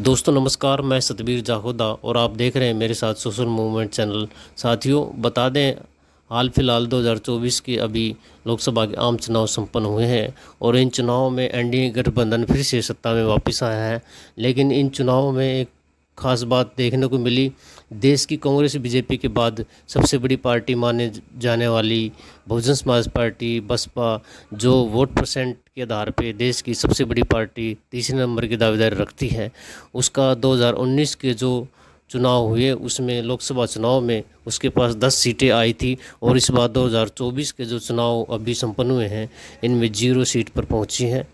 दोस्तों नमस्कार, मैं सतबीर जाहोदा और आप देख रहे हैं मेरे साथ सोशल मूवमेंट चैनल। साथियों बता दें, हाल फिलहाल 2024 के अभी लोकसभा के आम चुनाव संपन्न हुए हैं और इन चुनावों में एनडीए गठबंधन फिर से सत्ता में वापस आया है। लेकिन इन चुनावों में एक खास बात देखने को मिली। देश की कांग्रेस बीजेपी के बाद सबसे बड़ी पार्टी माने जाने वाली बहुजन समाज पार्टी बसपा, जो वोट परसेंट के आधार पे देश की सबसे बड़ी पार्टी तीसरे नंबर की दावेदारी रखती है, उसका 2019 के जो चुनाव हुए उसमें लोकसभा चुनाव में उसके पास 10 सीटें आई थी और इस बार 2024 के जो चुनाव अभी संपन्न हुए हैं इनमें 0 सीट पर पहुंची है।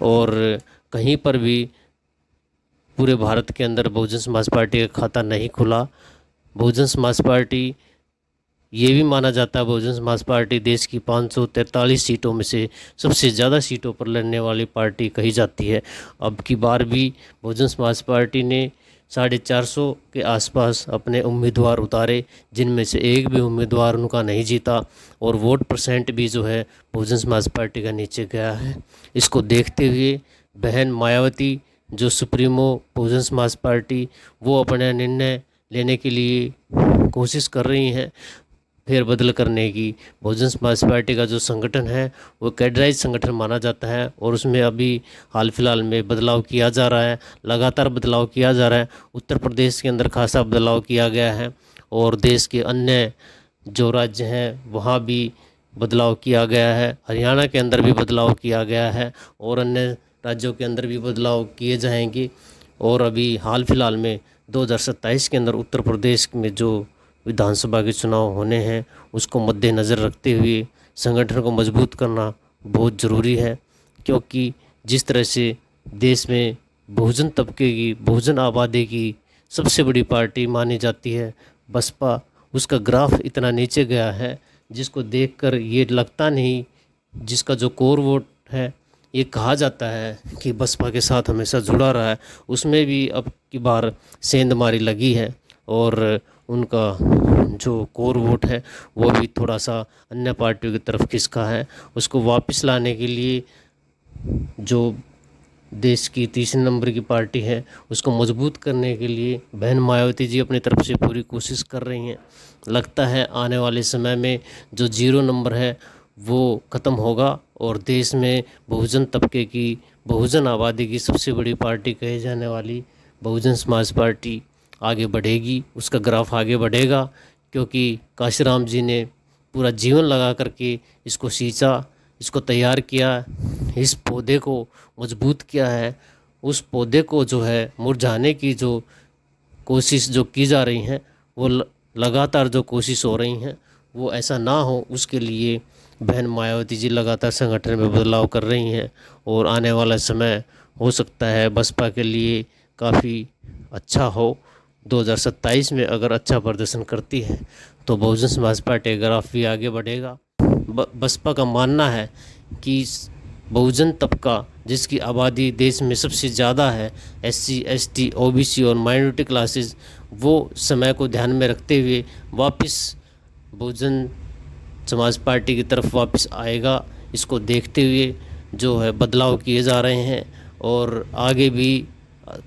और कहीं पर भी पूरे भारत के अंदर बहुजन समाज पार्टी का खाता नहीं खुला। बहुजन समाज पार्टी, ये भी माना जाता है बहुजन समाज पार्टी देश की 543 सीटों में से सबसे ज़्यादा सीटों पर लड़ने वाली पार्टी कही जाती है। अब की बार भी बहुजन समाज पार्टी ने 450 के आसपास अपने उम्मीदवार उतारे, जिनमें से एक भी उम्मीदवार उनका नहीं जीता और वोट परसेंट भी जो है बहुजन समाज पार्टी का नीचे गया है। इसको देखते हुए बहन मायावती, जो सुप्रीमो बहुजन समाज पार्टी, वो अपना निर्णय लेने के लिए कोशिश कर रही हैं फेरबदल करने की। बहुजन समाज पार्टी का जो संगठन है वो कैडराइज संगठन माना जाता है और उसमें अभी हाल फिलहाल में बदलाव किया जा रहा है, लगातार बदलाव किया जा रहा है। उत्तर प्रदेश के अंदर खासा बदलाव किया गया है और देश के अन्य जो राज्य हैं वहाँ भी बदलाव किया गया है। हरियाणा के अंदर भी बदलाव किया गया है और अन्य राज्यों के अंदर भी बदलाव किए जाएंगे। और अभी हाल फिलहाल में 2027 के अंदर उत्तर प्रदेश में जो विधानसभा के चुनाव होने हैं उसको मद्देनज़र रखते हुए संगठन को मजबूत करना बहुत ज़रूरी है, क्योंकि जिस तरह से देश में बहुजन तबके की, बहुजन आबादी की सबसे बड़ी पार्टी मानी जाती है बसपा, उसका ग्राफ इतना नीचे गया है जिसको देखकर ये लगता नहीं, जिसका जो कोर वोट है ये कहा जाता है कि बसपा के साथ हमेशा जुड़ा रहा है, उसमें भी अब की बार सेंधमारी लगी है और उनका जो कोर वोट है वो भी थोड़ा सा अन्य पार्टियों की तरफ खिसका है। उसको वापस लाने के लिए जो देश की तीसरे नंबर की पार्टी है उसको मजबूत करने के लिए बहन मायावती जी अपनी तरफ से पूरी कोशिश कर रही हैं। लगता है आने वाले समय में जो 0 नंबर है वो ख़त्म होगा और देश में बहुजन तबके की, बहुजन आबादी की सबसे बड़ी पार्टी कही जाने वाली बहुजन समाज पार्टी आगे बढ़ेगी, उसका ग्राफ आगे बढ़ेगा। क्योंकि काशीराम जी ने पूरा जीवन लगा करके इसको सींचा, इसको तैयार किया, इस पौधे को मजबूत किया है। उस पौधे को जो है मुरझाने की जो कोशिश जो की जा रही हैं वो लगातार जो कोशिश हो रही हैं वो ऐसा ना हो, उसके लिए बहन मायावती जी लगातार संगठन में बदलाव कर रही हैं और आने वाला समय हो सकता है बसपा के लिए काफ़ी अच्छा हो। 2027 में अगर अच्छा प्रदर्शन करती है तो बहुजन समाज पार्टी ग्राफ भी आगे बढ़ेगा। बसपा का मानना है कि बहुजन तबका, जिसकी आबादी देश में सबसे ज़्यादा है, SC, ST, OBC और माइनॉरिटी क्लासेस, वो समय को ध्यान में रखते हुए वापस बहुजन समाज पार्टी की तरफ वापस आएगा। इसको देखते हुए जो है बदलाव किए जा रहे हैं और आगे भी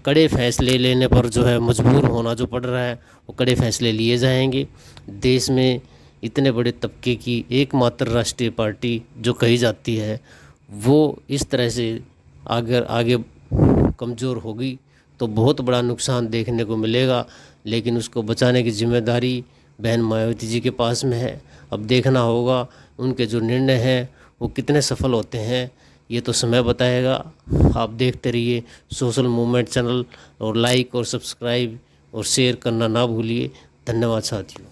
कड़े फैसले लेने पर जो है मजबूर होना जो पड़ रहा है वो कड़े फैसले लिए जाएंगे। देश में इतने बड़े तबके की एकमात्र राष्ट्रीय पार्टी जो कही जाती है वो इस तरह से अगर आगे कमज़ोर होगी तो बहुत बड़ा नुकसान देखने को मिलेगा, लेकिन उसको बचाने की जिम्मेदारी बहन मायावती जी के पास में है। अब देखना होगा उनके जो निर्णय हैं वो कितने सफल होते हैं, ये तो समय बताएगा। आप देखते रहिए सोशल मूवमेंट चैनल और लाइक और सब्सक्राइब और शेयर करना ना भूलिए। धन्यवाद साथियों।